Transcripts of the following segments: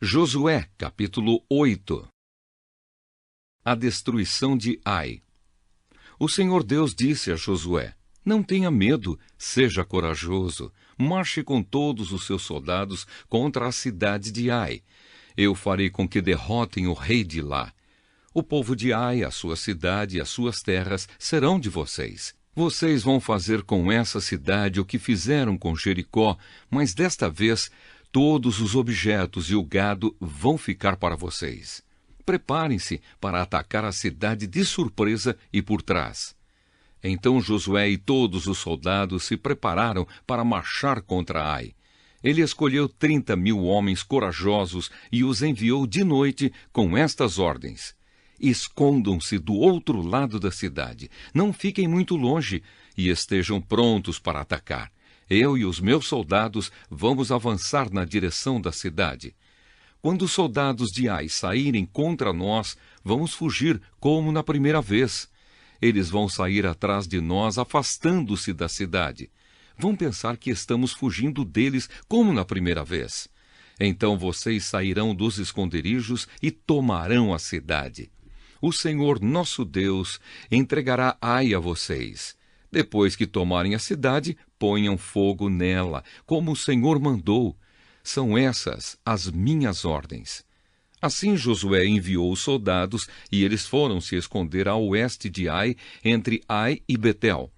Josué, capítulo 8. A destruição de Ai. O Senhor Deus disse a Josué: Não tenha medo, seja corajoso, marche com todos os seus soldados contra a cidade de Ai. Eu farei com que derrotem o rei de lá. O povo de Ai, a sua cidade e as suas terras serão de vocês. Vocês vão fazer com essa cidade o que fizeram com Jericó, mas desta vez todos os objetos e o gado vão ficar para vocês. Preparem-se para atacar a cidade de surpresa e por trás. Então Josué e todos os soldados se prepararam para marchar contra Ai. Ele escolheu 30.000 homens corajosos e os enviou de noite com estas ordens: Escondam-se do outro lado da cidade, não fiquem muito longe e estejam prontos para atacar. Eu e os meus soldados vamos avançar na direção da cidade. Quando os soldados de Ai saírem contra nós, vamos fugir como na primeira vez. Eles vão sair atrás de nós, afastando-se da cidade. Vão pensar que estamos fugindo deles como na primeira vez. Então vocês sairão dos esconderijos e tomarão a cidade. O Senhor, nosso Deus, entregará Ai a vocês. Depois que tomarem a cidade, ponham fogo nela, como o Senhor mandou. São essas as minhas ordens. Assim Josué enviou os soldados, e eles foram se esconder a oeste de Ai, entre Ai e Betel.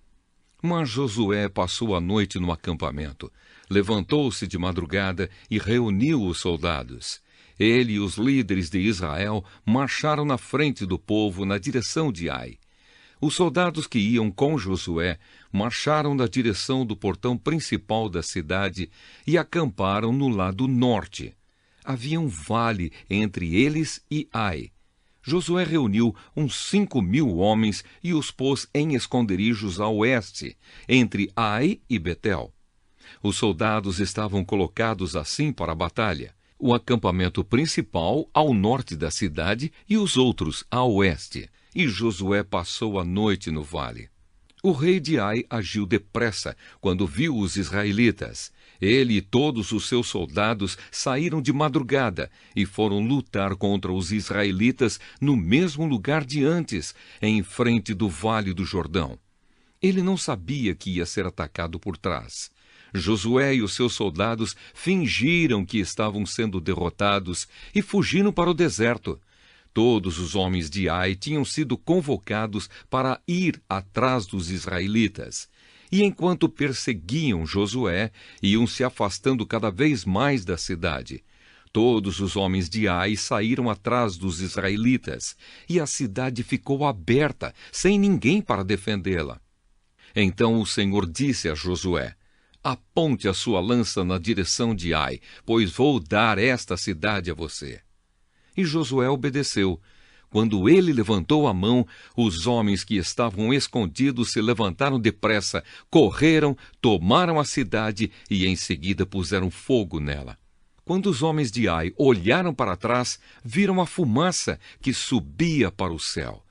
Mas Josué passou a noite no acampamento. Levantou-se de madrugada e reuniu os soldados. Ele e os líderes de Israel marcharam na frente do povo na direção de Ai. Os soldados que iam com Josué marcharam na direção do portão principal da cidade e acamparam no lado norte. Havia um vale entre eles e Ai. Josué reuniu uns 5.000 homens e os pôs em esconderijos a oeste, entre Ai e Betel. Os soldados estavam colocados assim para a batalha: o acampamento principal ao norte da cidade e os outros a oeste. E Josué passou a noite no vale. O rei de Ai agiu depressa quando viu os israelitas. Ele e todos os seus soldados saíram de madrugada e foram lutar contra os israelitas no mesmo lugar de antes, em frente do vale do Jordão. Ele não sabia que ia ser atacado por trás. Josué e os seus soldados fingiram que estavam sendo derrotados e fugiram para o deserto. Todos os homens de Ai tinham sido convocados para ir atrás dos israelitas. E enquanto perseguiam Josué, iam se afastando cada vez mais da cidade. Todos os homens de Ai saíram atrás dos israelitas, e a cidade ficou aberta, sem ninguém para defendê-la. Então o Senhor disse a Josué: Aponte a sua lança na direção de Ai, pois vou dar esta cidade a você. E Josué obedeceu. Quando ele levantou a mão, os homens que estavam escondidos se levantaram depressa, correram, tomaram a cidade e em seguida puseram fogo nela. Quando os homens de Ai olharam para trás, viram a fumaça que subia para o céu.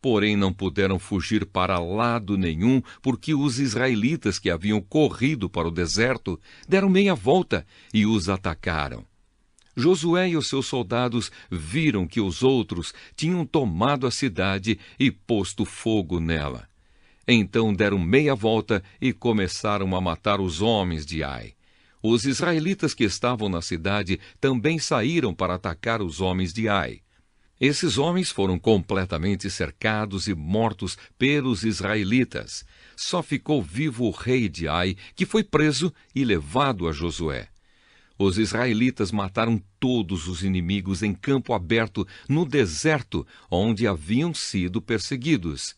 Porém não puderam fugir para lado nenhum, porque os israelitas que haviam corrido para o deserto deram meia volta e os atacaram. Josué e os seus soldados viram que os outros tinham tomado a cidade e posto fogo nela. Então deram meia volta e começaram a matar os homens de Ai. Os israelitas que estavam na cidade também saíram para atacar os homens de Ai. Esses homens foram completamente cercados e mortos pelos israelitas. Só ficou vivo o rei de Ai, que foi preso e levado a Josué. Os israelitas mataram todos os inimigos em campo aberto no deserto onde haviam sido perseguidos.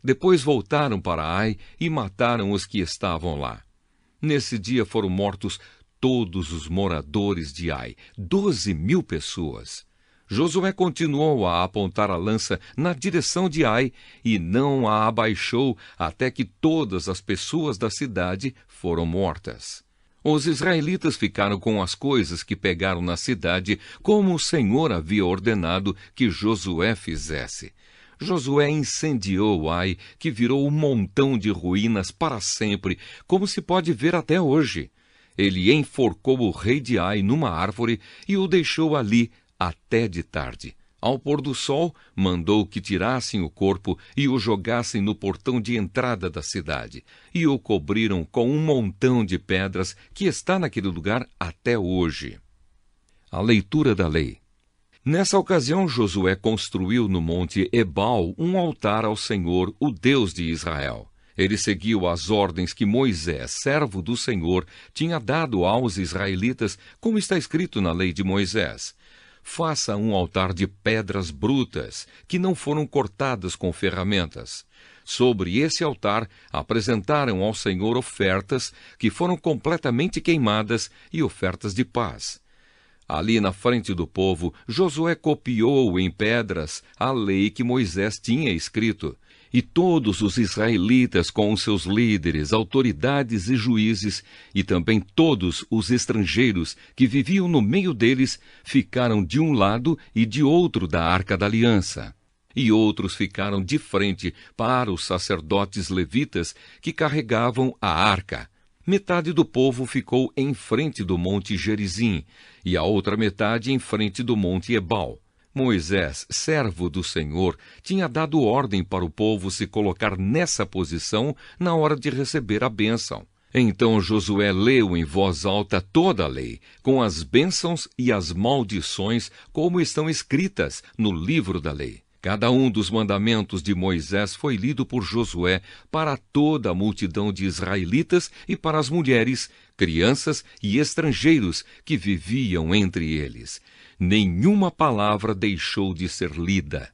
Depois voltaram para Ai e mataram os que estavam lá. Nesse dia foram mortos todos os moradores de Ai, 12.000 pessoas. Josué continuou a apontar a lança na direção de Ai e não a abaixou até que todas as pessoas da cidade foram mortas. Os israelitas ficaram com as coisas que pegaram na cidade, como o Senhor havia ordenado que Josué fizesse. Josué incendiou Ai, que virou um montão de ruínas para sempre, como se pode ver até hoje. ele enforcou o rei de Ai numa árvore e o deixou ali até de tarde. Ao pôr do sol, mandou que tirassem o corpo e o jogassem no portão de entrada da cidade, e o cobriram com um montão de pedras que está naquele lugar até hoje. A leitura da lei. Nessa ocasião, Josué construiu no monte Ebal um altar ao Senhor, o Deus de Israel. Ele seguiu as ordens que Moisés, servo do Senhor, tinha dado aos israelitas, como está escrito na lei de Moisés. Faça um altar de pedras brutas, que não foram cortadas com ferramentas. Sobre esse altar apresentaram ao Senhor ofertas que foram completamente queimadas e ofertas de paz. Ali na frente do povo, Josué copiou em pedras a lei que Moisés tinha escrito. E todos os israelitas, com os seus líderes, autoridades e juízes, e também todos os estrangeiros que viviam no meio deles, ficaram de um lado e de outro da Arca da Aliança. E outros ficaram de frente para os sacerdotes levitas que carregavam a arca. Metade do povo ficou em frente do monte Gerizim, e a outra metade em frente do monte Ebal. Moisés, servo do Senhor, tinha dado ordem para o povo se colocar nessa posição na hora de receber a bênção. Então Josué leu em voz alta toda a lei, com as bênçãos e as maldições, como estão escritas no livro da lei. Cada um dos mandamentos de Moisés foi lido por Josué para toda a multidão de israelitas e para as mulheres, crianças e estrangeiros que viviam entre eles. Nenhuma palavra deixou de ser lida.